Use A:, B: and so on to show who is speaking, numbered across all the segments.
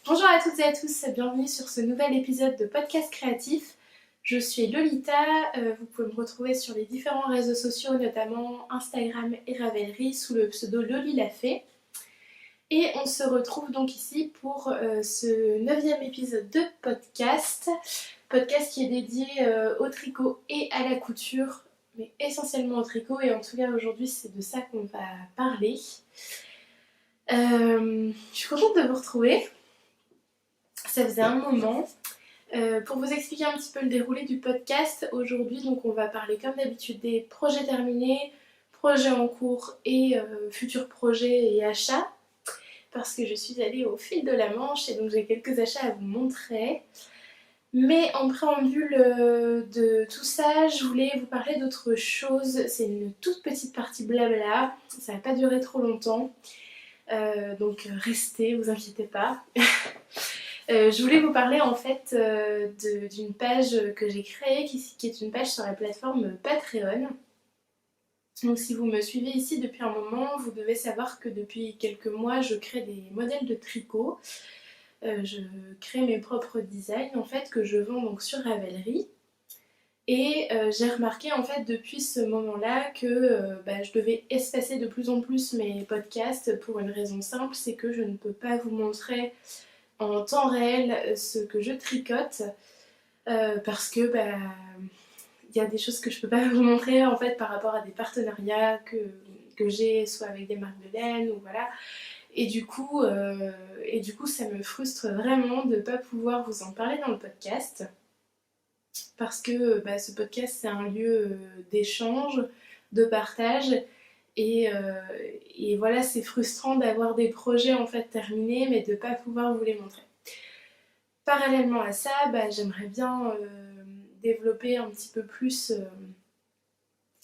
A: Bonjour à toutes et à tous, bienvenue sur ce nouvel épisode de Podcast Créatif. Je suis Lolita, vous pouvez me retrouver sur les différents réseaux sociaux, notamment Instagram et Ravelry, sous le pseudo Loli la Fée. Et on se retrouve donc ici pour ce 9e épisode de podcast. Podcast qui est dédié au tricot et à la couture, mais essentiellement au tricot. Et en tout cas aujourd'hui c'est de ça qu'on va parler. Je suis contente de vous retrouver. Ça faisait un moment. Pour vous expliquer un petit peu le déroulé du podcast, aujourd'hui donc on va parler comme d'habitude des projets terminés, projets en cours et futurs projets et achats, parce que je suis allée au fil de la Manche et donc j'ai quelques achats à vous montrer. Mais en préambule de tout ça, je voulais vous parler d'autre chose. C'est une toute petite partie blabla, ça va pas durer trop longtemps, donc restez, vous inquiétez pas. Je voulais vous parler en fait d'une page que j'ai créée qui est une page sur la plateforme Patreon. Donc si vous me suivez ici depuis un moment, vous devez savoir que depuis quelques mois je crée des modèles de tricot. Je crée mes propres designs en fait que je vends donc sur Ravelry. Et j'ai remarqué en fait depuis ce moment-là que je devais espacer de plus en plus mes podcasts pour une raison simple, c'est que je ne peux pas vous montrer en temps réel ce que je tricote parce que y a des choses que je peux pas vous montrer en fait par rapport à des partenariats que j'ai soit avec des marques de laine ou voilà. Et du coup ça me frustre vraiment de ne pas pouvoir vous en parler dans le podcast parce que ce podcast c'est un lieu d'échange, de partage et voilà, c'est frustrant d'avoir des projets en fait terminés mais de ne pas pouvoir vous les montrer. Parallèlement à ça, j'aimerais bien développer un petit peu plus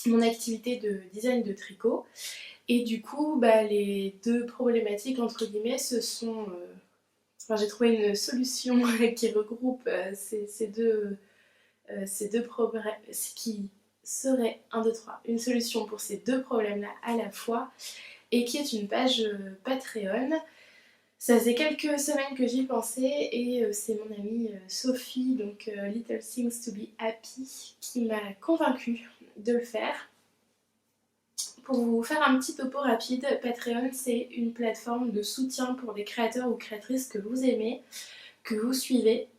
A: mon activité de design de tricot. Et du coup, les deux problématiques entre guillemets, ce sont... j'ai trouvé une solution qui regroupe ces deux problèmes, qui serait 1, 2, 3, une solution pour ces deux problèmes-là à la fois, et qui est une page Patreon. Ça faisait quelques semaines que j'y pensais et c'est mon amie Sophie, donc Little Things to be Happy, qui m'a convaincue de le faire. Pour vous faire un petit topo rapide, Patreon c'est une plateforme de soutien pour des créateurs ou créatrices que vous aimez, que vous suivez.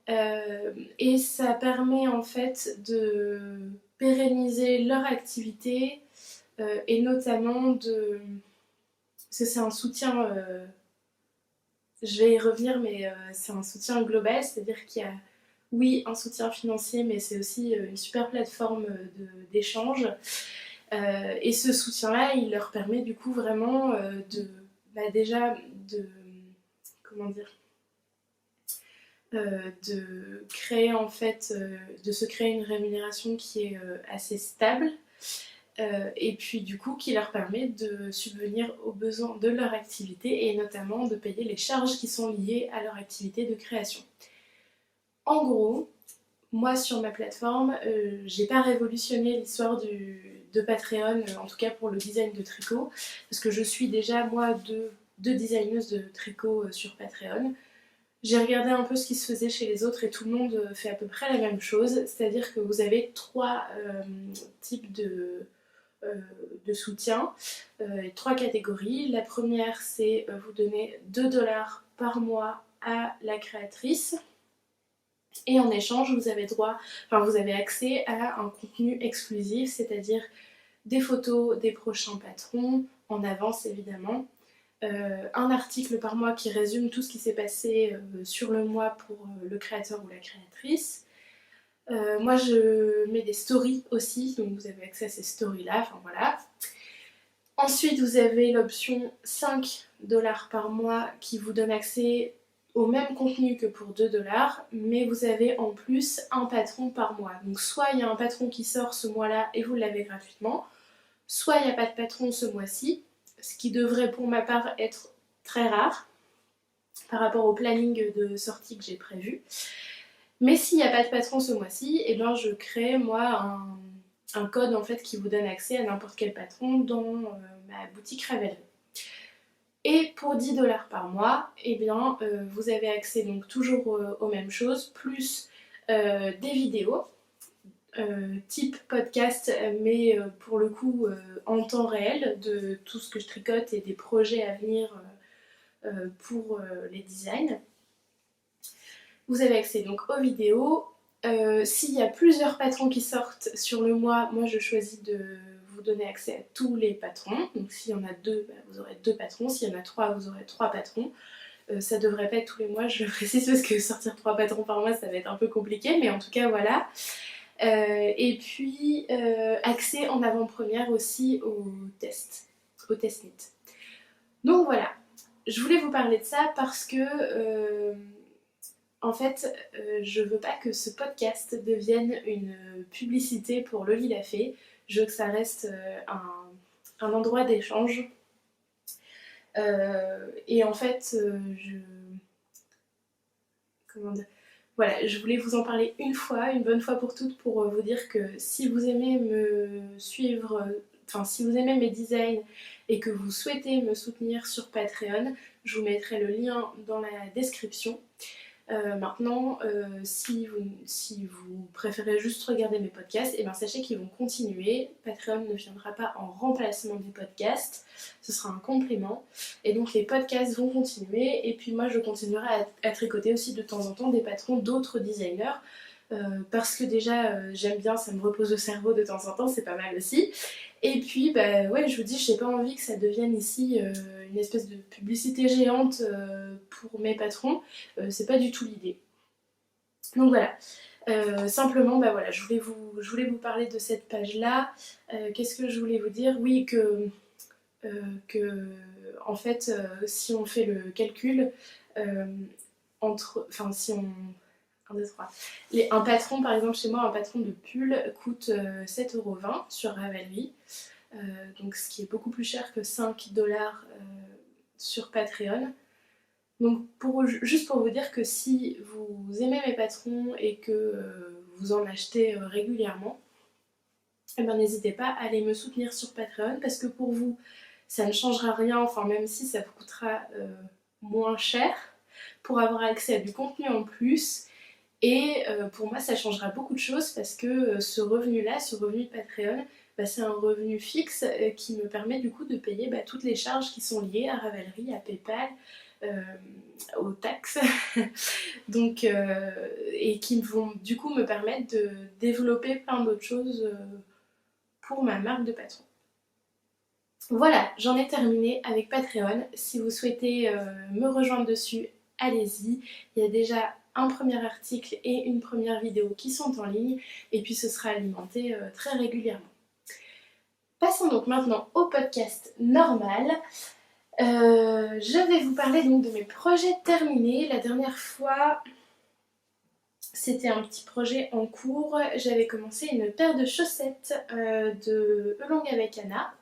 A: Et ça permet en fait de pérenniser leur activité et notamment de... Parce que c'est un soutien... je vais y revenir, mais c'est un soutien global, c'est-à-dire qu'il y a, oui, un soutien financier, mais c'est aussi une super plateforme d'échange. Et ce soutien-là, il leur permet du coup vraiment déjà de, comment dire, de créer en fait, de se créer une rémunération qui est assez stable. Et puis du coup qui leur permet de subvenir aux besoins de leur activité et notamment de payer les charges qui sont liées à leur activité de création. En gros, moi sur ma plateforme, j'ai pas révolutionné l'histoire de Patreon, en tout cas pour le design de tricot, parce que je suis déjà moi deux designeuses de tricot sur Patreon. J'ai regardé un peu ce qui se faisait chez les autres et tout le monde fait à peu près la même chose, c'est-à-dire que vous avez 3 types de soutien, 3 catégories. La première, c'est vous donner 2$ par mois à la créatrice. Et en échange, vous avez accès à un contenu exclusif, c'est-à-dire des photos des prochains patrons, en avance évidemment, un article par mois qui résume tout ce qui s'est passé sur le mois pour le créateur ou la créatrice. Moi je mets des stories aussi, donc vous avez accès à ces stories là, enfin voilà. Ensuite vous avez l'option 5$ par mois qui vous donne accès au même contenu que pour 2$, mais vous avez en plus un patron par mois. Donc soit il y a un patron qui sort ce mois-là et vous l'avez gratuitement, soit il n'y a pas de patron ce mois-ci, ce qui devrait pour ma part être très rare par rapport au planning de sortie que j'ai prévu. Mais s'il n'y a pas de patron ce mois-ci, et je crée moi un code en fait qui vous donne accès à n'importe quel patron dans ma boutique Ravelry. Et pour 10 $ par mois, eh bien, vous avez accès donc toujours aux mêmes choses, plus des vidéos, type podcast, mais pour le coup en temps réel, de tout ce que je tricote et des projets à venir pour les designs. Vous avez accès donc aux vidéos. S'il y a plusieurs patrons qui sortent sur le mois, moi je choisis de vous donner accès à tous les patrons. Donc s'il y en a 2, bah, vous aurez 2 patrons. S'il y en a 3, vous aurez 3 patrons. Ça devrait pas être tous les mois, je le précise, parce que sortir 3 patrons par mois ça va être un peu compliqué, mais en tout cas voilà. Et puis accès en avant-première aussi au testnet. Donc voilà, je voulais vous parler de ça parce que en fait, je veux pas que ce podcast devienne une publicité pour Loli la Fée. Je veux que ça reste un endroit d'échange. Et en fait, comment dire, voilà, je voulais vous en parler une bonne fois pour toutes, pour vous dire que si vous aimez me suivre, enfin si vous aimez mes designs et que vous souhaitez me soutenir sur Patreon, je vous mettrai le lien dans la description. Maintenant, si vous préférez juste regarder mes podcasts, et bien sachez qu'ils vont continuer. Patreon ne viendra pas en remplacement des podcasts, ce sera un complément. Et donc les podcasts vont continuer, et puis moi je continuerai à tricoter aussi de temps en temps des patrons d'autres designers. Parce que déjà j'aime bien, ça me repose le cerveau de temps en temps, c'est pas mal aussi. Et puis bah ouais, je vous dis, j'ai pas envie que ça devienne ici une espèce de publicité géante pour mes patrons. C'est pas du tout l'idée. Donc voilà. Simplement, bah voilà, je voulais vous parler de cette page-là. Qu'est-ce que je voulais vous dire? Oui, que en fait, si on fait le calcul, enfin si on... 1, 2, 3. Un patron, par exemple chez moi, un patron de pull coûte 7,20 € sur Ravelry. Donc ce qui est beaucoup plus cher que 5 $ sur Patreon. Donc juste pour vous dire que si vous aimez mes patrons et que vous en achetez régulièrement, eh ben, n'hésitez pas à aller me soutenir sur Patreon, parce que pour vous ça ne changera rien, enfin même si ça vous coûtera moins cher pour avoir accès à du contenu en plus. Et pour moi ça changera beaucoup de choses, parce que ce revenu là, ce revenu de Patreon, bah, c'est un revenu fixe qui me permet du coup de payer toutes les charges qui sont liées à Ravelry, à Paypal, aux taxes. Donc, et qui vont du coup me permettre de développer plein d'autres choses pour ma marque de patron. Voilà, j'en ai terminé avec Patreon. Si vous souhaitez me rejoindre dessus, allez-y. Il y a déjà un premier article et une première vidéo qui sont en ligne, et puis ce sera alimenté très régulièrement. Passons donc maintenant au podcast normal. Je vais vous parler donc de mes projets terminés. La dernière fois, c'était un petit projet en cours. J'avais commencé une paire de chaussettes de Elong avec Anna,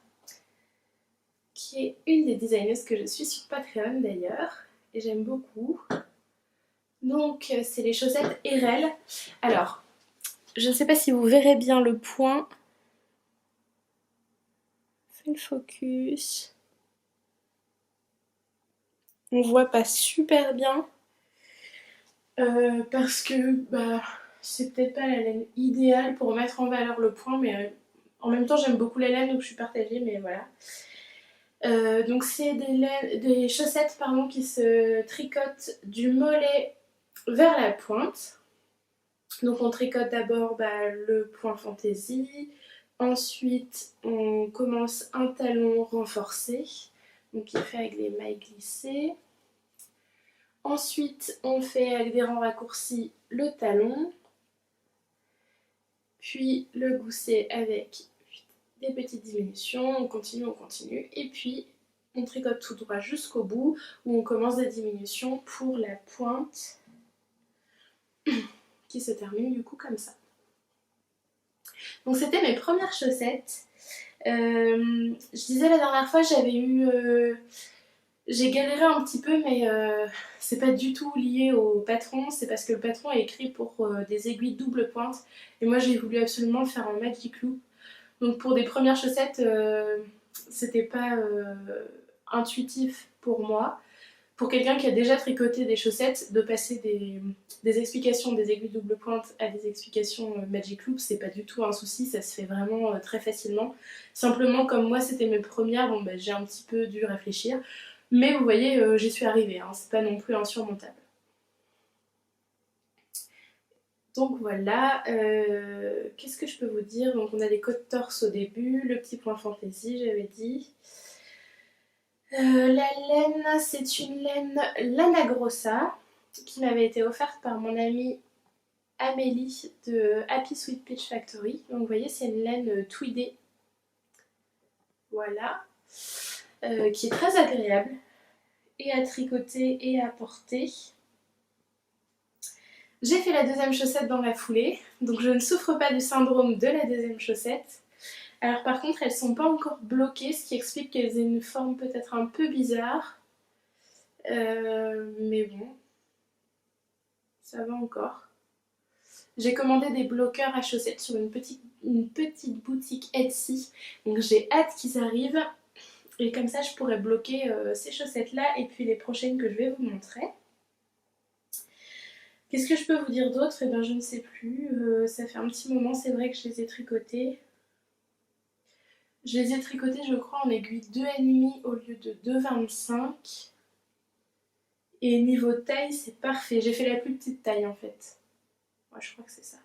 A: qui est une des designers que je suis sur Patreon d'ailleurs, et j'aime beaucoup. Donc c'est les chaussettes Erel. Alors, je ne sais pas si vous verrez bien le point. Fais le focus. On voit pas super bien. Parce que c'est peut-être pas la laine idéale pour mettre en valeur le point, mais en même temps j'aime beaucoup la laine, donc je suis partagée, mais voilà. Donc c'est des chaussettes qui se tricotent du mollet vers la pointe. Donc on tricote d'abord le point fantaisie, ensuite on commence un talon renforcé, donc qui est fait avec des mailles glissées. Ensuite, on fait avec des rangs raccourcis le talon, puis le gousset avec des petites diminutions, on continue, et puis on tricote tout droit jusqu'au bout, où on commence des diminutions pour la pointe, qui se termine du coup comme ça. Donc c'était mes premières chaussettes. Je disais la dernière fois, j'ai galéré un petit peu, mais c'est pas du tout lié au patron, c'est parce que le patron est écrit pour des aiguilles double pointe, et moi j'ai voulu absolument le faire en magic loop. Donc pour des premières chaussettes, c'était pas intuitif pour moi. Pour quelqu'un qui a déjà tricoté des chaussettes, de passer des explications des aiguilles double pointe à des explications Magic Loop, c'est pas du tout un souci, ça se fait vraiment très facilement. Simplement, comme moi c'était mes premières, bon, j'ai un petit peu dû réfléchir. Mais vous voyez, j'y suis arrivée, hein, c'est pas non plus insurmontable. Donc voilà, qu'est-ce que je peux vous dire? Donc on a les côtes torse au début, le petit point fantaisie, j'avais dit. La laine, c'est une laine Lana Grossa qui m'avait été offerte par mon amie Amélie de Happy Sweet Peach Factory. Donc vous voyez, c'est une laine tweedée. Voilà. Qui est très agréable et à tricoter et à porter. J'ai fait la deuxième chaussette dans la foulée, donc je ne souffre pas du syndrome de la deuxième chaussette. Alors par contre, elles sont pas encore bloquées, ce qui explique qu'elles aient une forme peut-être un peu bizarre. Mais bon, ça va encore. J'ai commandé des bloqueurs à chaussettes sur une petite boutique Etsy, donc j'ai hâte qu'ils arrivent. Et comme ça, je pourrais bloquer ces chaussettes-là et puis les prochaines que je vais vous montrer. Qu'est-ce que je peux vous dire d'autre? Eh bien, je ne sais plus. Ça fait un petit moment, c'est vrai que je les ai tricotées. Je les ai tricotées, je crois, en aiguille 2,5 au lieu de 2,25. Et niveau taille, c'est parfait. J'ai fait la plus petite taille, en fait. Ouais, je crois que c'est ça.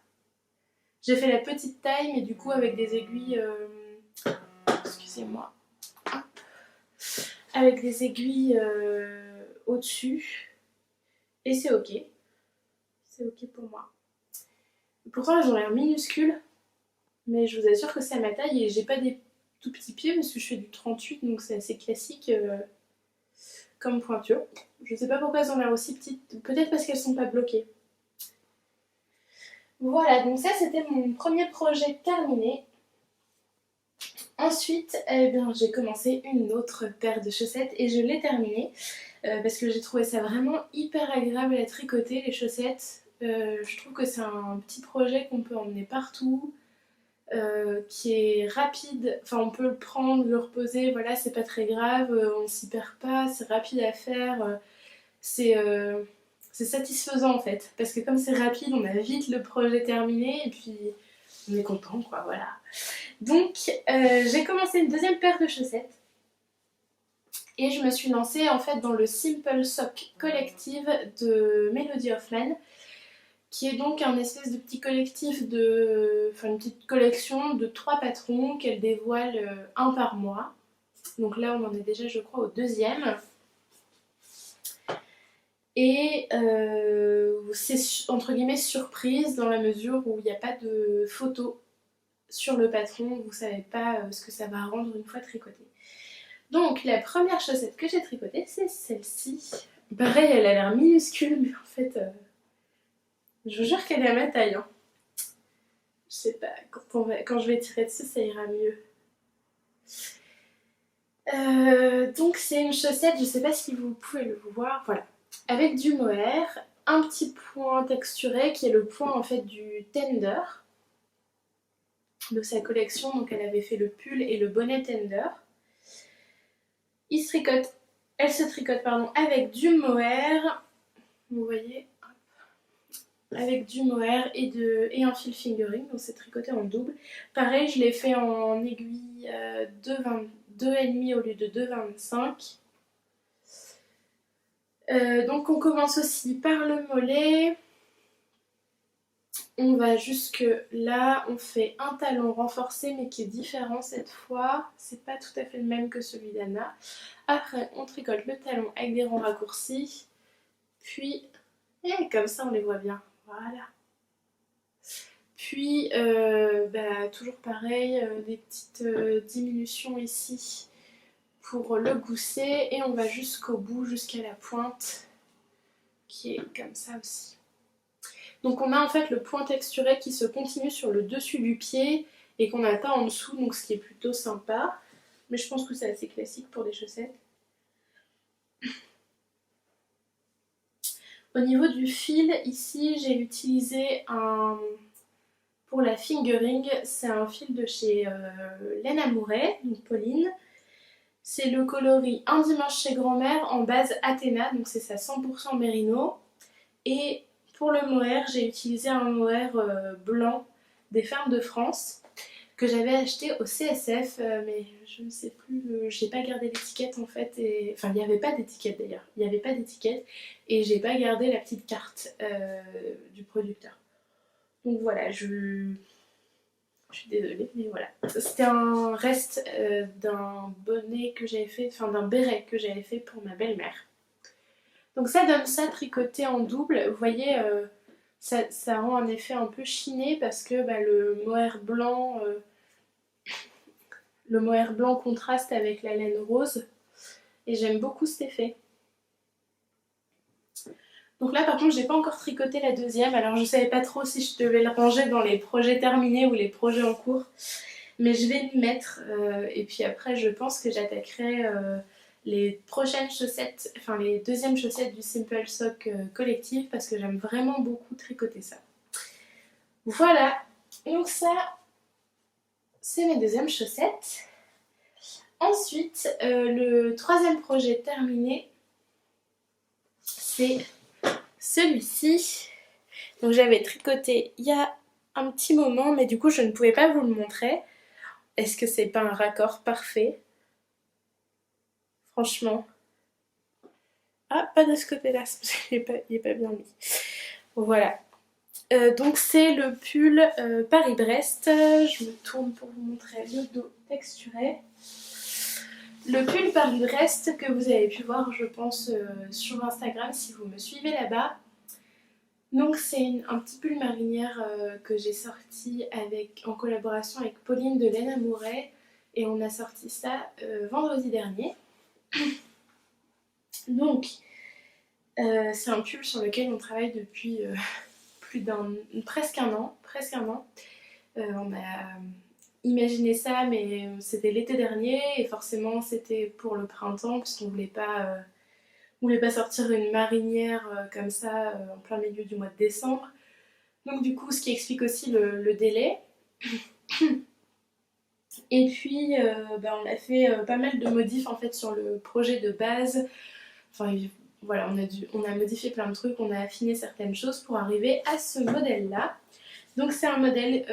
A: J'ai fait la petite taille, mais du coup, avec des aiguilles... Excusez-moi. Avec des aiguilles au-dessus. Et c'est ok. C'est ok pour moi. Pourtant, elles ont l'air minuscules. Mais je vous assure que c'est à ma taille et j'ai pas des tout petits pieds parce que je fais du 38, donc c'est assez classique comme pointure. Je sais pas pourquoi elles ont l'air aussi petites, peut-être parce qu'elles sont pas bloquées. Voilà, donc ça c'était mon premier projet terminé. Ensuite, eh bien, j'ai commencé une autre paire de chaussettes et je l'ai terminée parce que j'ai trouvé ça vraiment hyper agréable à tricoter, les chaussettes. Je trouve que c'est un petit projet qu'on peut emmener partout. Qui est rapide, enfin on peut le prendre, le reposer, voilà, c'est pas très grave, on s'y perd pas, c'est rapide à faire, c'est satisfaisant en fait, parce que comme c'est rapide, on a vite le projet terminé et puis on est content quoi, voilà. Donc j'ai commencé une deuxième paire de chaussettes et je me suis lancée en fait dans le Simple Sock Collective de Melody Hoffman, qui est donc un espèce de petit collectif enfin une petite collection de 3 patrons qu'elle dévoile un par mois. Donc là on en est déjà je crois au deuxième. Et c'est entre guillemets surprise dans la mesure où il n'y a pas de photo sur le patron, vous savez pas ce que ça va rendre une fois tricoté. Donc la première chaussette que j'ai tricotée c'est celle-ci. Pareil elle a l'air minuscule mais en fait... je vous jure qu'elle est à ma taille. Hein. Je sais pas, quand je vais tirer dessus, ça ira mieux. Donc c'est une chaussette, je sais pas si vous pouvez le voir, voilà. Avec du mohair, un petit point texturé qui est le point en fait du tender de sa collection. Donc elle avait fait le pull et le bonnet tender. Elle se tricote pardon, avec du mohair. Vous voyez, avec du mohair et un fil fingering, donc c'est tricoté en double. Pareil, je l'ai fait en aiguille 2,5 au lieu de 2,25. Donc on commence aussi par le mollet. On va jusque là, on fait un talon renforcé mais qui est différent cette fois. C'est pas tout à fait le même que celui d'Anna. Après, on tricote le talon avec des rangs raccourcis. Puis, comme ça on les voit bien. Voilà. Puis, toujours pareil, des petites diminutions ici pour le gousset. Et on va jusqu'au bout, jusqu'à la pointe, qui est comme ça aussi. Donc on a en fait le point texturé qui se continue sur le dessus du pied et qu'on n'a pas en dessous, donc ce qui est plutôt sympa. Mais je pense que c'est assez classique pour des chaussettes. Au niveau du fil, ici j'ai utilisé pour la fingering, c'est un fil de chez Laine Amouret, donc Pauline. C'est le coloris Un dimanche chez grand-mère en base Athéna, donc c'est ça 100% mérino. Et pour le mohair, j'ai utilisé un mohair blanc des fermes de France que j'avais acheté au CSF, mais je ne sais plus, j'ai pas gardé l'étiquette en fait, enfin il n'y avait pas d'étiquette d'ailleurs, il n'y avait pas d'étiquette et j'ai pas gardé la petite carte du producteur. Donc voilà, je suis désolée, mais voilà. C'était un reste d'un bonnet que j'avais fait, enfin d'un béret que j'avais fait pour ma belle-mère. Donc ça donne ça tricoté en double. Vous voyez, ça rend un effet un peu chiné parce que bah, le mohair blanc contraste avec la laine rose. Et j'aime beaucoup cet effet. Donc là par contre j'ai pas encore tricoté la deuxième, alors je savais pas trop si je devais le ranger dans les projets terminés ou les projets en cours. Mais je vais m'y mettre et puis après je pense que j'attaquerai les prochaines chaussettes, enfin les deuxièmes chaussettes du Simple Sock collectif parce que j'aime vraiment beaucoup tricoter ça. Voilà, donc ça c'est mes deuxièmes chaussettes. Ensuite, le troisième projet terminé, c'est celui-ci. Donc j'avais tricoté il y a un petit moment, mais du coup je ne pouvais pas vous le montrer. Est-ce que c'est pas un raccord parfait? Franchement. Ah, pas de ce côté-là, parce qu'il n'est pas bien mis. Voilà. Donc c'est le pull Paris-Brest. Je me tourne pour vous montrer le dos texturé. Le pull Paris-Brest que vous avez pu voir, je pense, sur Instagram si vous me suivez là-bas. Donc c'est un petit pull marinière que j'ai sorti en collaboration avec Pauline de Laine Amouret. Et on a sorti ça vendredi dernier. Donc, c'est un pull sur lequel on travaille depuis presque un an. On a imaginé ça, mais c'était l'été dernier et forcément c'était pour le printemps parce qu'on voulait pas sortir une marinière comme ça en plein milieu du mois de décembre. Donc du coup, ce qui explique aussi le délai. Et puis, on a fait pas mal de modifs en fait sur le projet de base. Enfin, voilà, on a modifié plein de trucs, on a affiné certaines choses pour arriver à ce modèle-là. Donc c'est un modèle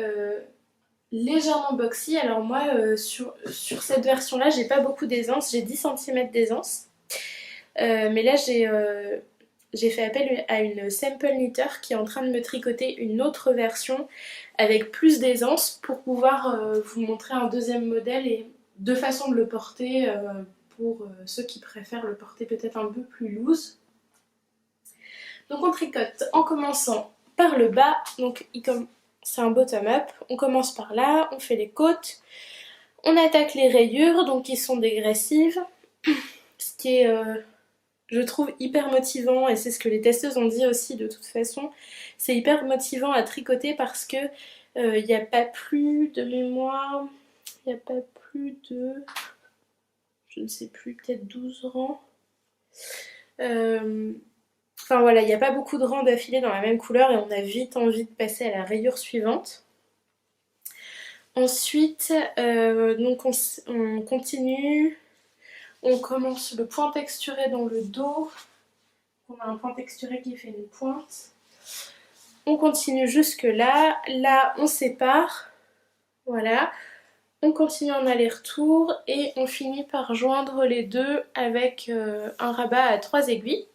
A: légèrement boxy. Alors moi, sur cette version-là, j'ai pas beaucoup d'aisance, j'ai 10 cm d'aisance. Mais là, j'ai fait appel à une sample knitter qui est en train de me tricoter une autre version avec plus d'aisance pour pouvoir vous montrer un deuxième modèle et deux façons de le porter pour ceux qui préfèrent le porter peut-être un peu plus loose. Donc on tricote en commençant par le bas, donc c'est un bottom-up, on commence par là, on fait les côtes, on attaque les rayures, donc qui sont dégressives, ce qui est, je trouve, hyper motivant, et c'est ce que les testeuses ont dit aussi de toute façon, c'est hyper motivant à tricoter parce que il n'y a pas plus de mémoire, il n'y a pas plus de, je ne sais plus, peut-être 12 rangs. Enfin voilà, il n'y a pas beaucoup de rangs d'affilée dans la même couleur et on a vite envie de passer à la rayure suivante. Ensuite, donc on continue, on commence le point texturé dans le dos. On a un point texturé qui fait une pointe. On continue jusque là. Là, on sépare. Voilà. On continue en aller-retour et on finit par joindre les deux avec un rabat à 3 aiguilles.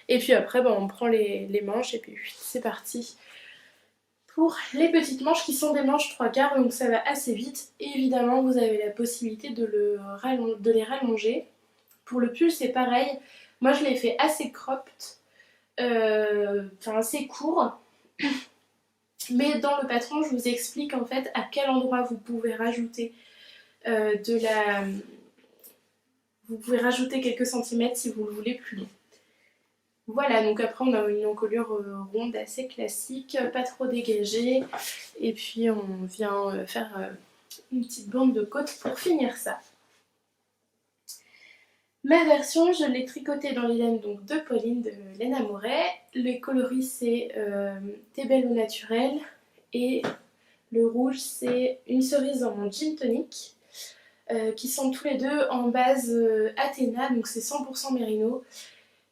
A: Et puis après, on prend les manches et puis c'est parti pour les petites manches qui sont des manches 3/4, donc ça va assez vite. Et évidemment, vous avez la possibilité de les rallonger. Pour le pull, c'est pareil. Moi, je l'ai fait assez cropped, enfin assez court. Mais dans le patron, je vous explique en fait à quel endroit vous pouvez rajouter Vous pouvez rajouter quelques centimètres si vous le voulez plus long. Voilà, donc après on a une encolure ronde assez classique, pas trop dégagée. Et puis on vient faire une petite bande de côte pour finir ça. Ma version, je l'ai tricotée dans les laines donc, de Pauline de Laine Amouret. Les coloris c'est T'es belle ou naturel. Et le rouge c'est une cerise en gin tonic. qui sont tous les deux en base Athéna, donc c'est 100% mérino.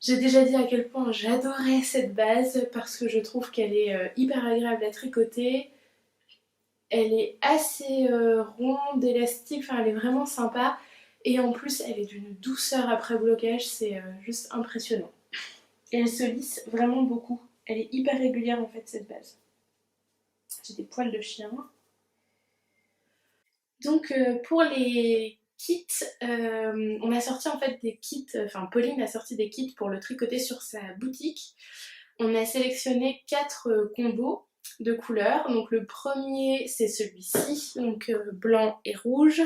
A: J'ai déjà dit à quel point j'adorais cette base parce que je trouve qu'elle est hyper agréable à tricoter. Elle est assez ronde, élastique, enfin elle est vraiment sympa. Et en plus elle est d'une douceur après blocage, c'est juste impressionnant. Et elle se lisse vraiment beaucoup. Elle est hyper régulière en fait cette base. J'ai des poils de chien. Donc pour les kits, on a sorti en fait des kits, enfin Pauline a sorti des kits pour le tricoter sur sa boutique. On a sélectionné 4 combos de couleurs. Donc le premier c'est celui-ci, donc blanc et rouge.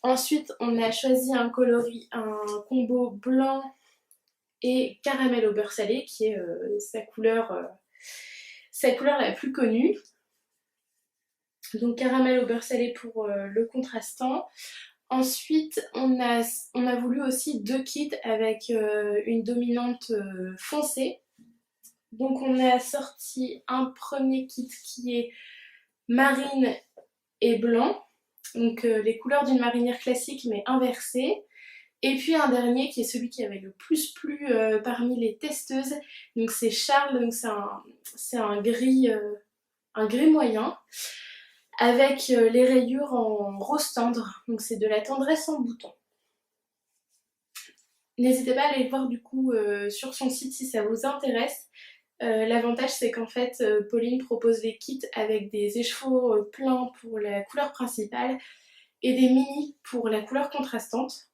A: Ensuite on a choisi un combo blanc et caramel au beurre salé qui est sa couleur la plus connue. Donc caramel au beurre salé pour le contrastant. Ensuite, on a voulu aussi 2 kits avec une dominante foncée. Donc on a sorti un premier kit qui est marine et blanc. Donc les couleurs d'une marinière classique mais inversées. Et puis un dernier qui est celui qui avait le plus plu parmi les testeuses. Donc c'est Charles, donc c'est un gris moyen. Avec les rayures en rose tendre, donc c'est de la tendresse en bouton. N'hésitez pas à aller voir du coup sur son site si ça vous intéresse. L'avantage c'est qu'en fait Pauline propose des kits avec des échevaux pleins pour la couleur principale et des mini pour la couleur contrastante,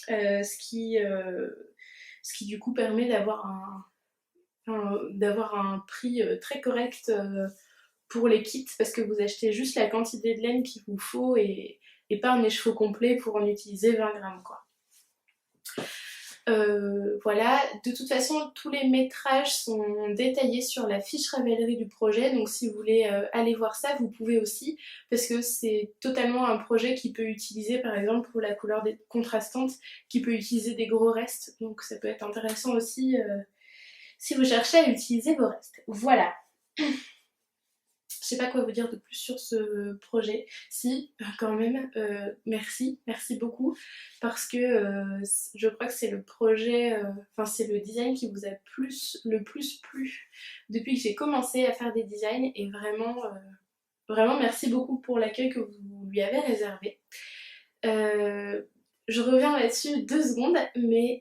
A: ce qui du coup permet d'avoir un prix très correct pour les kits parce que vous achetez juste la quantité de laine qu'il vous faut et pas un écheveau complet pour en utiliser 20 grammes quoi. Voilà, de toute façon tous les métrages sont détaillés sur la fiche Ravelry du projet, donc si vous voulez aller voir ça vous pouvez aussi parce que c'est totalement un projet qui peut utiliser par exemple pour la couleur contrastante, qui peut utiliser des gros restes, donc ça peut être intéressant aussi si vous cherchez à utiliser vos restes. Voilà. Je sais pas quoi vous dire de plus sur ce projet. Si, quand même, merci beaucoup parce que je crois que c'est le projet, c'est le design qui vous a le plus plu depuis que j'ai commencé à faire des designs et vraiment, vraiment merci beaucoup pour l'accueil que vous lui avez réservé. Je reviens là-dessus 2 secondes, mais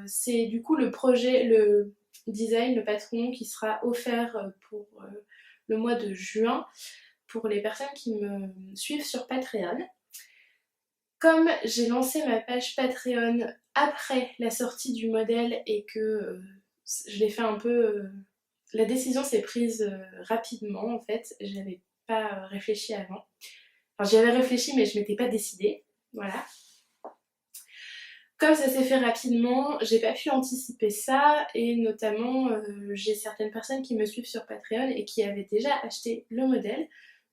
A: c'est du coup le projet, le design, le patron qui sera offert pour le mois de juin pour les personnes qui me suivent sur Patreon. Comme j'ai lancé ma page Patreon après la sortie du modèle et que je l'ai fait un peu... la décision s'est prise rapidement en fait, j'avais pas réfléchi avant. Enfin j'y avais réfléchi mais je m'étais pas décidée, voilà. Comme ça s'est fait rapidement, j'ai pas pu anticiper ça et notamment j'ai certaines personnes qui me suivent sur Patreon et qui avaient déjà acheté le modèle.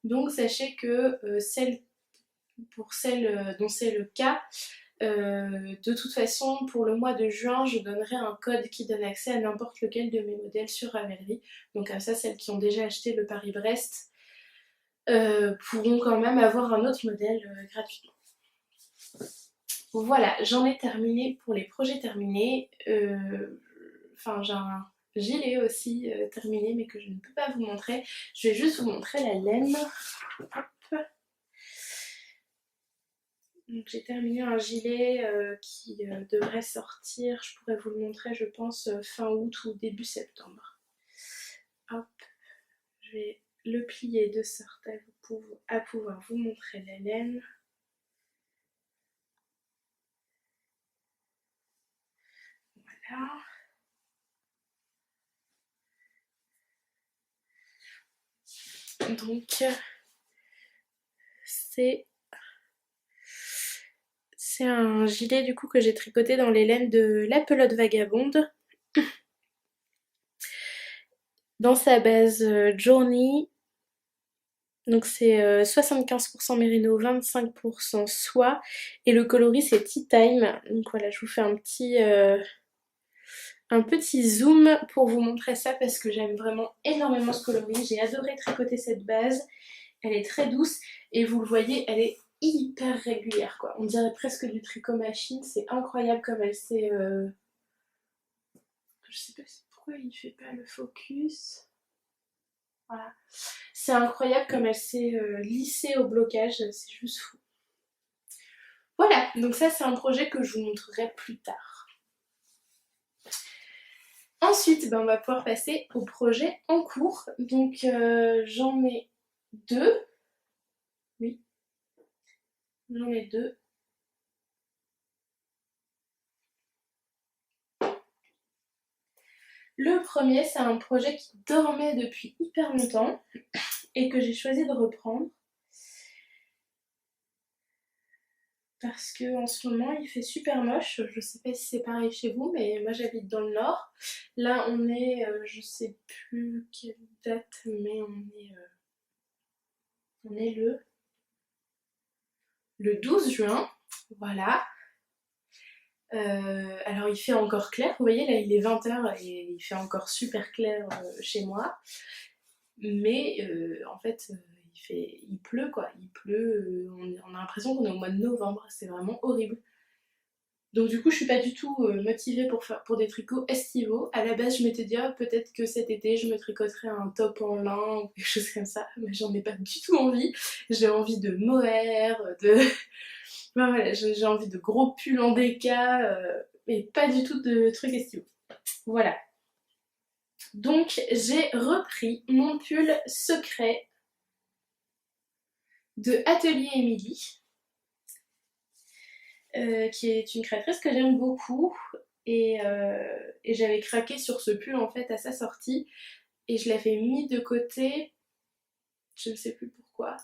A: Donc sachez que pour celles dont c'est le cas, de toute façon pour le mois de juin je donnerai un code qui donne accès à n'importe lequel de mes modèles sur Ravelry. Donc comme ça celles qui ont déjà acheté le Paris-Brest pourront quand même avoir un autre modèle gratuitement. Voilà, j'en ai terminé pour les projets terminés. J'ai un gilet aussi terminé mais que je ne peux pas vous montrer. Je vais juste vous montrer la laine. Hop. Donc j'ai terminé un gilet qui devrait sortir, je pourrais vous le montrer je pense fin août ou début septembre. Hop, je vais le plier de sorte à pouvoir vous montrer la laine. Voilà. Donc c'est un gilet du coup que j'ai tricoté dans les laines de la pelote vagabonde. Dans sa base Journey. Donc c'est 75% mérino, 25% soie. Et le coloris c'est Tea Time. Donc voilà, je vous fais un petit zoom pour vous montrer ça parce que j'aime vraiment énormément ce coloris. J'ai adoré tricoter cette base. Elle est très douce et vous le voyez, elle est hyper régulière quoi. On dirait presque du tricot machine, c'est incroyable comme elle s'est... Je sais pas pourquoi il fait pas le focus. Voilà. C'est incroyable comme elle s'est lissée au blocage, c'est juste fou. Voilà, donc ça c'est un projet que je vous montrerai plus tard. Ensuite, ben, on va pouvoir passer au projet en cours. Donc j'en ai deux. Oui, j'en ai deux. Le premier, c'est un projet qui dormait depuis hyper longtemps et que j'ai choisi de reprendre. Parce que en ce moment il fait super moche, je sais pas si c'est pareil chez vous, mais moi j'habite dans le nord. Là on est, je sais plus quelle date, mais on est le 12 juin, voilà. Alors il fait encore clair, vous voyez là il est 20h et il fait encore super clair chez moi. Mais en fait il pleut quoi, il pleut, on a l'impression qu'on est au mois de novembre, c'est vraiment horrible. Donc du coup je suis pas du tout motivée pour des tricots estivaux. À la base je m'étais dit peut-être que cet été je me tricoterais un top en lin ou quelque chose comme ça, mais j'en ai pas du tout envie. J'ai envie de mohair, de... ben voilà, j'ai envie de gros pulls en déca, mais pas du tout de trucs estivaux. Voilà. Donc j'ai repris mon pull secret de Atelier Émilie. Qui est une créatrice que j'aime beaucoup et j'avais craqué sur ce pull en fait à sa sortie et je l'avais mis de côté, je ne sais plus pourquoi.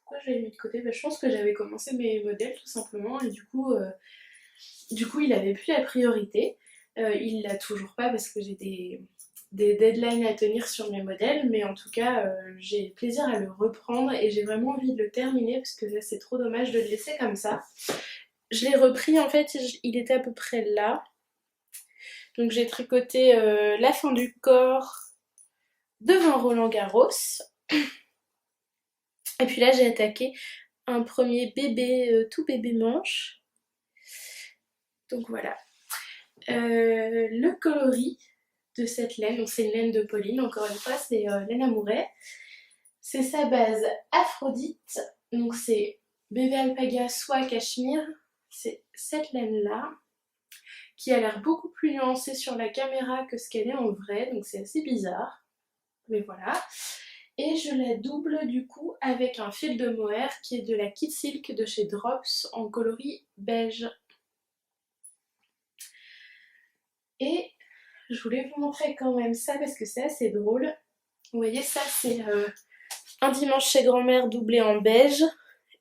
A: Pourquoi je l'avais mis de côté? Je pense que j'avais commencé mes modèles tout simplement et du coup il avait plus la priorité. Il l'a toujours pas parce que j'ai des deadlines à tenir sur mes modèles, mais en tout cas j'ai plaisir à le reprendre et j'ai vraiment envie de le terminer parce que là c'est trop dommage de le laisser comme ça. Je l'ai repris en fait, il était à peu près là. Donc j'ai tricoté la fin du corps devant Roland Garros. Et puis là j'ai attaqué un premier bébé, tout bébé manche. Donc voilà. Le coloris de cette laine, donc c'est une laine de Pauline, encore une fois c'est laine Amouret. C'est sa base Aphrodite, donc c'est bébé alpaga soie cachemire. C'est cette laine là qui a l'air beaucoup plus nuancée sur la caméra que ce qu'elle est en vrai, donc c'est assez bizarre, mais voilà. Et je la double du coup avec un fil de mohair qui est de la Kid Silk de chez Drops en coloris beige. Et je voulais vous montrer quand même ça parce que c'est assez drôle. Vous voyez ça c'est un dimanche chez grand-mère doublé en beige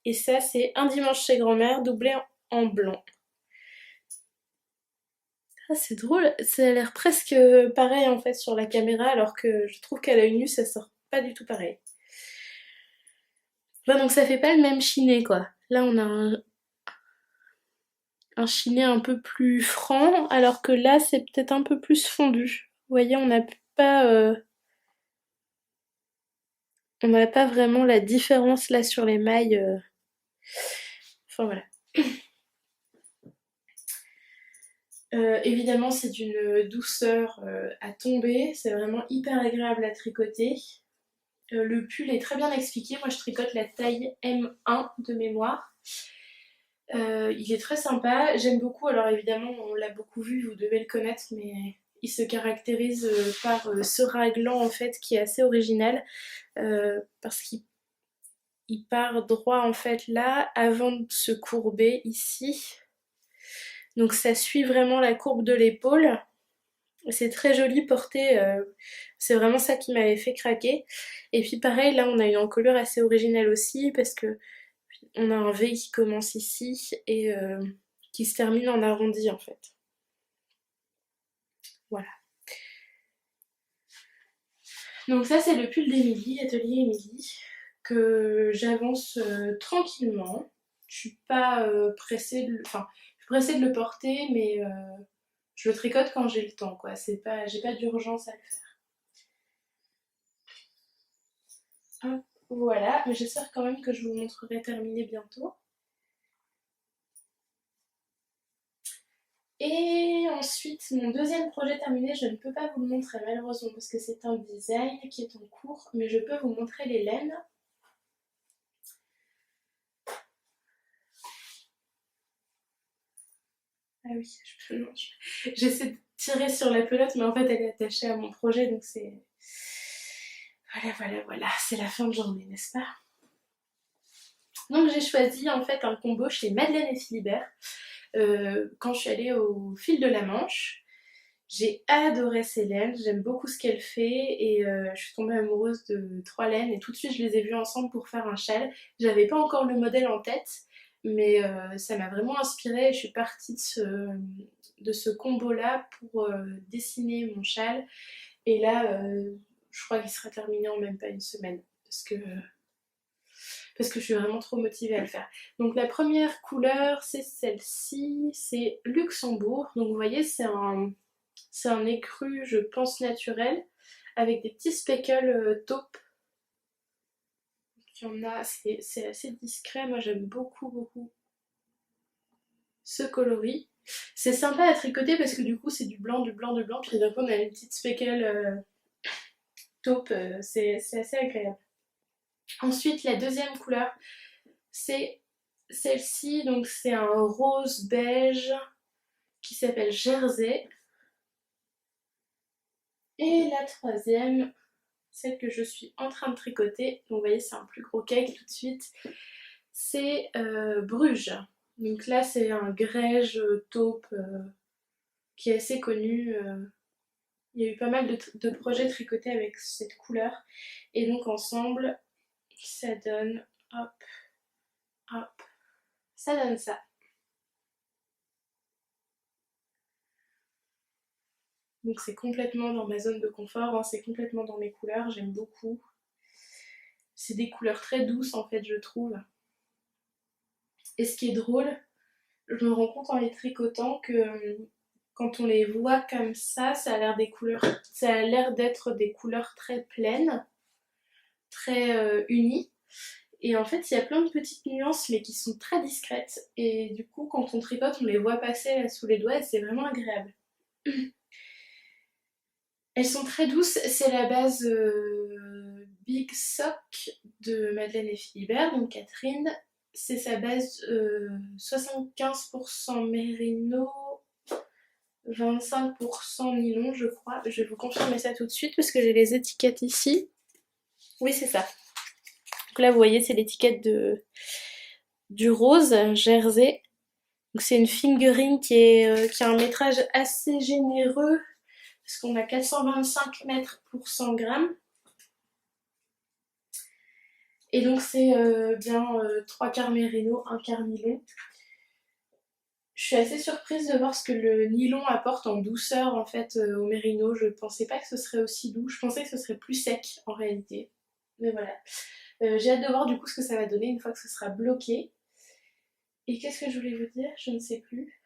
A: et ça c'est un dimanche chez grand-mère doublé en blanc. Ah, c'est drôle, ça a l'air presque pareil en fait sur la caméra alors que je trouve qu'à l'œil nu ça sort pas du tout pareil. Enfin, donc ça fait pas le même chiné quoi. Là on a un chiné un peu plus franc alors que là c'est peut-être un peu plus fondu. Vous voyez on n'a pas vraiment la différence là sur les mailles. Enfin voilà. Évidemment c'est d'une douceur à tomber, c'est vraiment hyper agréable à tricoter. Le pull est très bien expliqué, moi je tricote la taille M1 de mémoire. Il est très sympa, j'aime beaucoup, alors évidemment on l'a beaucoup vu, vous devez le connaître, mais il se caractérise par ce raglan en fait qui est assez original, parce qu'il part droit en fait là, avant de se courber ici. Donc ça suit vraiment la courbe de l'épaule. C'est très joli porté, c'est vraiment ça qui m'avait fait craquer. Et puis pareil, là on a une encolure assez originale aussi parce que on a un V qui commence ici et qui se termine en arrondi en fait. Voilà. Donc ça c'est le pull d'Émilie, Atelier Émilie, que j'avance tranquillement. Je suis pas pressée de... Enfin, je suis pressée de le porter, mais je le tricote quand j'ai le temps, quoi. J'ai pas d'urgence à le faire. Hop. Voilà, mais j'espère quand même que je vous montrerai terminé bientôt. Et ensuite, mon deuxième projet terminé, je ne peux pas vous le montrer malheureusement parce que c'est un design qui est en cours, mais je peux vous montrer les laines. Ah oui, non, j'essaie de tirer sur la pelote, mais en fait elle est attachée à mon projet, donc c'est... Voilà, c'est la fin de journée, n'est-ce pas? Donc j'ai choisi en fait un combo chez Madeleine et Philibert quand je suis allée au fil de la Manche. J'ai adoré ces laines, j'aime beaucoup ce qu'elle fait et je suis tombée amoureuse de 3 laines et tout de suite je les ai vues ensemble pour faire un châle. J'avais pas encore le modèle en tête, mais ça m'a vraiment inspirée et je suis partie de ce combo là pour dessiner mon châle. Et là, je crois qu'il sera terminé en même pas une semaine parce que je suis vraiment trop motivée à le faire. Donc la première couleur c'est celle-ci, c'est Luxembourg. Donc vous voyez c'est un écru je pense naturel avec des petits speckles taupe. Il y en a, c'est assez discret, moi j'aime beaucoup ce coloris. C'est sympa à tricoter parce que du coup c'est du blanc, puis d'un coup on a une petite speckle taupe, c'est assez agréable. Ensuite la deuxième couleur c'est celle-ci, donc c'est un rose beige qui s'appelle Jersey. Et la troisième, celle que je suis en train de tricoter, donc vous voyez c'est un plus gros cake tout de suite, c'est Bruges. Donc là c'est un grège taupe qui est assez connu. Il y a eu pas mal de projets tricotés avec cette couleur. Et donc ensemble, ça donne, hop, ça donne ça. Donc c'est complètement dans ma zone de confort, hein, c'est complètement dans mes couleurs, j'aime beaucoup. C'est des couleurs très douces en fait je trouve. Et ce qui est drôle, je me rends compte en les tricotant que quand on les voit comme ça a l'air ça a l'air d'être des couleurs très pleines, très unies. Et en fait, il y a plein de petites nuances, mais qui sont très discrètes. Et du coup, quand on tricote, on les voit passer là, sous les doigts et c'est vraiment agréable. Elles sont très douces. C'est la base Big Sock de Madeleine et Philibert, donc Catherine. C'est sa base 75% mérino, 25% nylon, je crois. Je vais vous confirmer ça tout de suite parce que j'ai les étiquettes ici. Oui, c'est ça. Donc là, vous voyez, c'est l'étiquette du rose Jersey. Donc c'est une fingering qui a un métrage assez généreux parce qu'on a 425 mètres pour 100 grammes. Et donc c'est bien 3 quarts mérino, 1 quart nylon. Je suis assez surprise de voir ce que le nylon apporte en douceur en fait au mérino. Je pensais pas que ce serait aussi doux, je pensais que ce serait plus sec en réalité. Mais voilà. J'ai hâte de voir du coup ce que ça va donner une fois que ce sera bloqué. Et qu'est-ce que je voulais vous dire? Je ne sais plus.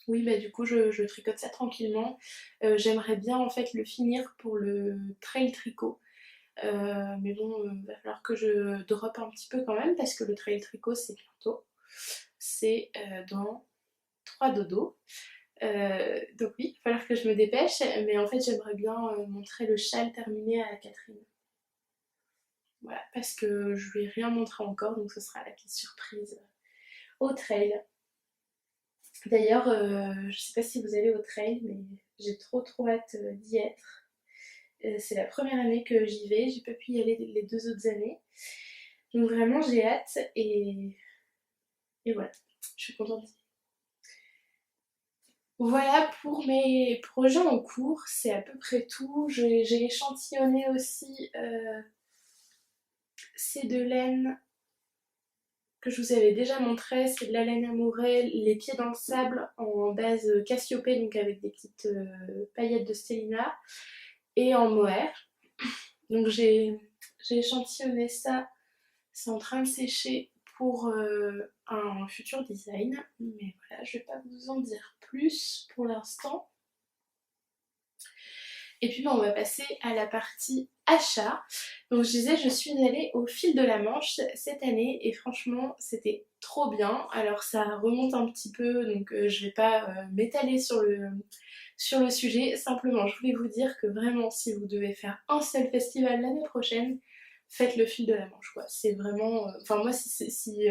A: Oui, bah du coup je tricote ça tranquillement. J'aimerais bien en fait le finir pour le trail tricot. Mais bon, va falloir que je drop un petit peu quand même parce que le trail tricot c'est bientôt. C'est dans 3 dodos. Donc oui, il va falloir que je me dépêche. Mais en fait j'aimerais bien montrer le châle terminé à Catherine. Voilà, parce que je lui ai rien montré encore, donc ce sera la petite surprise au trail. D'ailleurs, je sais pas si vous allez au trail, mais j'ai trop hâte d'y être. C'est la première année que j'y vais, j'ai pas pu y aller les 2 autres années. Donc vraiment j'ai hâte et voilà, je suis contente. Voilà pour mes projets en cours, c'est à peu près tout. J'ai échantillonné aussi ces 2 laines que je vous avais déjà montré, c'est de la laine amourelle, les pieds dans le sable en base Cassiopée, donc avec des petites paillettes de Stélina, et en mohair. Donc j'ai échantillonné ça, c'est en train de sécher pour un futur design, mais voilà, je vais pas vous en dire plus pour l'instant. Et puis on va passer à la partie achat. Donc je disais, je suis allée au fil de la Manche cette année et franchement c'était trop bien. Alors ça remonte un petit peu, donc je vais pas m'étaler sur le sujet. Simplement je voulais vous dire que vraiment si vous devez faire un seul festival l'année prochaine, faites le fil de la Manche quoi. C'est vraiment... Enfin moi si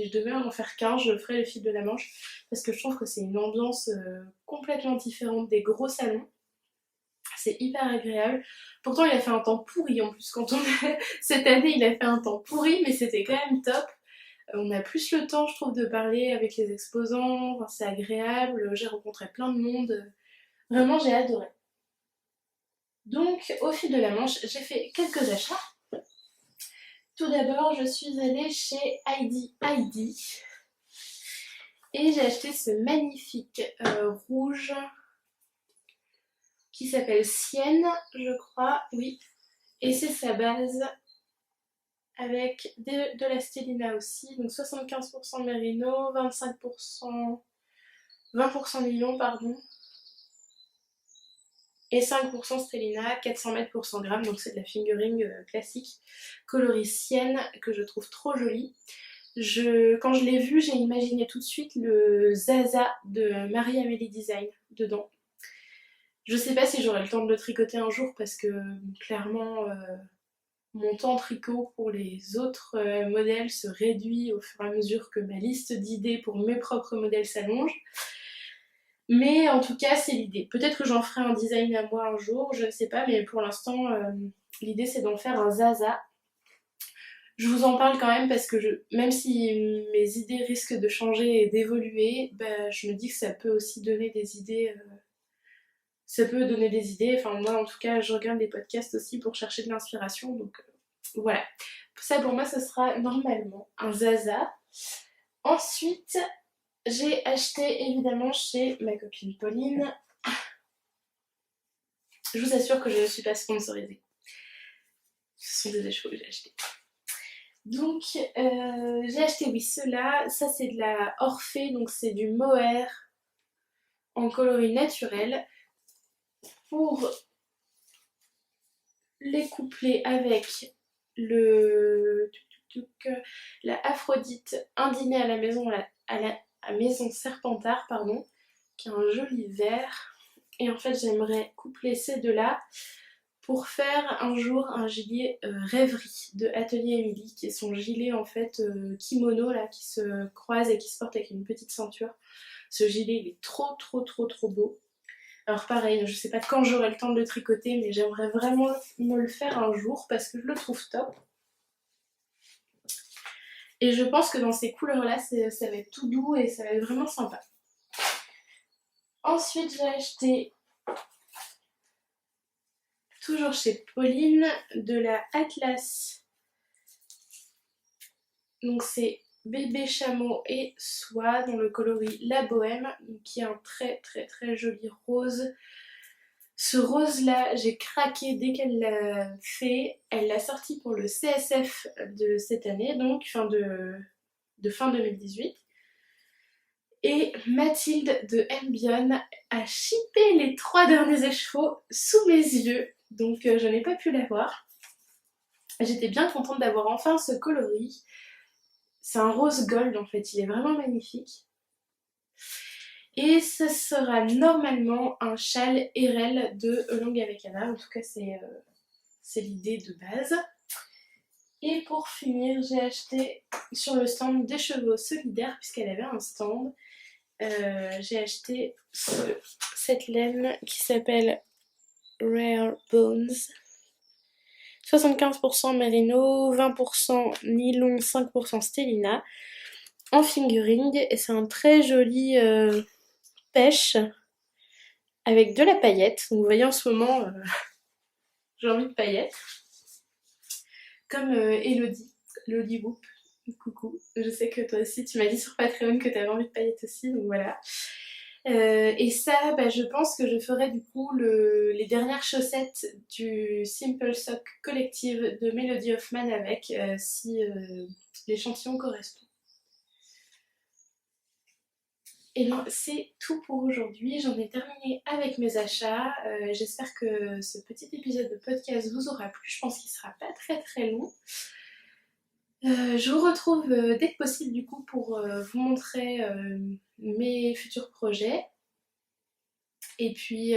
A: je devais en faire qu'un, je ferais le fil de la Manche parce que je trouve que c'est une ambiance complètement différente des gros salons. C'est hyper agréable. Pourtant, il a fait un temps pourri en plus. Cette année, il a fait un temps pourri, mais c'était quand même top. On a plus le temps, je trouve, de parler avec les exposants. Enfin, c'est agréable. J'ai rencontré plein de monde. Vraiment, j'ai adoré. Donc, au fil de la Manche, j'ai fait quelques achats. Tout d'abord, je suis allée chez Heidi et j'ai acheté ce magnifique rouge qui s'appelle Sienne, je crois, oui. Et c'est sa base avec de la stélina aussi, donc 75% mérino, 25%, 20% nylon, pardon, et 5% stélina, 400 mètres pour 100 grammes, donc c'est de la fingering classique, coloris Sienne, que je trouve trop jolie. Quand je l'ai vu, j'ai imaginé tout de suite le Zaza de Marie-Amélie Design dedans. Je sais pas si j'aurai le temps de le tricoter un jour parce que clairement mon temps tricot pour les autres modèles se réduit au fur et à mesure que ma liste d'idées pour mes propres modèles s'allonge. Mais en tout cas c'est l'idée. Peut-être que j'en ferai un design à moi un jour, je ne sais pas, mais pour l'instant l'idée c'est d'en faire un Zaza. Je vous en parle quand même parce que même si mes idées risquent de changer et d'évoluer, bah, je me dis que ça peut aussi donner des idées. Ça peut donner des idées. Enfin, moi en tout cas, je regarde des podcasts aussi pour chercher de l'inspiration. Donc voilà. Ça pour moi, ce sera normalement un Zaza. Ensuite, j'ai acheté évidemment chez ma copine Pauline. Je vous assure que je ne suis pas sponsorisée. Ce sont des échevaux que j'ai achetés. Donc j'ai acheté oui ceux-là, ça c'est de la Orphée, donc c'est du mohair en coloris naturel pour les coupler avec la Aphrodite, un dîner à la maison à Maison Serpentard, pardon, qui a un joli vert. Et en fait j'aimerais coupler ces deux-là pour faire un jour un gilet rêverie de Atelier Émilie, qui est son gilet en fait kimono là, qui se croise et qui se porte avec une petite ceinture. Ce gilet il est trop trop trop trop beau. Alors pareil, je sais pas quand j'aurai le temps de le tricoter, mais j'aimerais vraiment me le faire un jour parce que je le trouve top. Et je pense que dans ces couleurs-là, ça va être tout doux et ça va être vraiment sympa. Ensuite, j'ai acheté, toujours chez Pauline, de la Atlas. Donc c'est bébé chameau et soie dans le coloris La Bohème, qui est un très très très joli rose. Ce rose là, j'ai craqué dès qu'elle l'a fait. Elle l'a sorti pour le CSF de cette année, donc de fin 2018. Et Mathilde de Mbion a shippé les 3 derniers écheveaux sous mes yeux, donc je n'ai pas pu l'avoir. J'étais bien contente d'avoir enfin ce coloris. C'est un rose gold en fait, il est vraiment magnifique. Et ce sera normalement un châle RL de Long avec Anna, en tout cas c'est l'idée de base. Et pour finir, j'ai acheté sur le stand des chevaux solidaires, puisqu'elle avait un stand. J'ai acheté cette laine qui s'appelle Rare Bones. 75% mérino, 20% nylon, 5% stélina en fingering. Et c'est un très joli pêche avec de la paillette. Donc vous voyez en ce moment, j'ai envie de paillettes. Comme Elodie Whoop. Coucou, je sais que toi aussi tu m'as dit sur Patreon que tu avais envie de paillettes aussi, donc voilà. Et ça, bah, je pense que je ferai du coup les dernières chaussettes du Simple Sock Collective de Melody Hoffman avec, si l'échantillon correspond. Et bien c'est tout pour aujourd'hui, j'en ai terminé avec mes achats. J'espère que ce petit épisode de podcast vous aura plu, je pense qu'il sera pas très long. Je vous retrouve dès que possible du coup pour vous montrer mes futurs projets. Et puis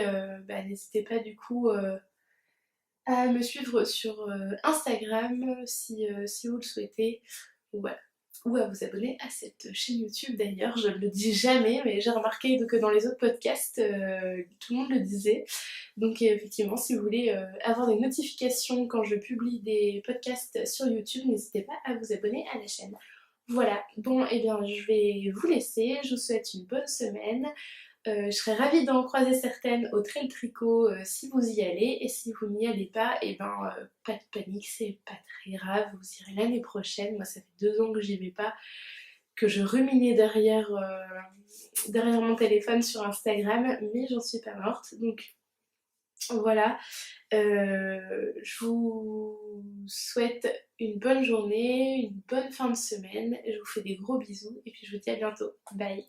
A: n'hésitez pas du coup à me suivre sur Instagram si vous le souhaitez. Voilà. Ou à vous abonner à cette chaîne YouTube d'ailleurs, je ne le dis jamais, mais j'ai remarqué que dans les autres podcasts, tout le monde le disait. Donc effectivement, si vous voulez avoir des notifications quand je publie des podcasts sur YouTube, n'hésitez pas à vous abonner à la chaîne. Voilà, bon, et bien je vais vous laisser, je vous souhaite une bonne semaine. Je serais ravie d'en croiser certaines au Trail Tricot si vous y allez, et si vous n'y allez pas, et pas de panique, c'est pas très grave, vous irez l'année prochaine. Moi ça fait 2 ans que j'y vais pas, que je ruminais derrière mon téléphone sur Instagram, mais j'en suis pas morte, donc voilà. Je vous souhaite une bonne journée, une bonne fin de semaine, je vous fais des gros bisous, et puis je vous dis à bientôt, bye.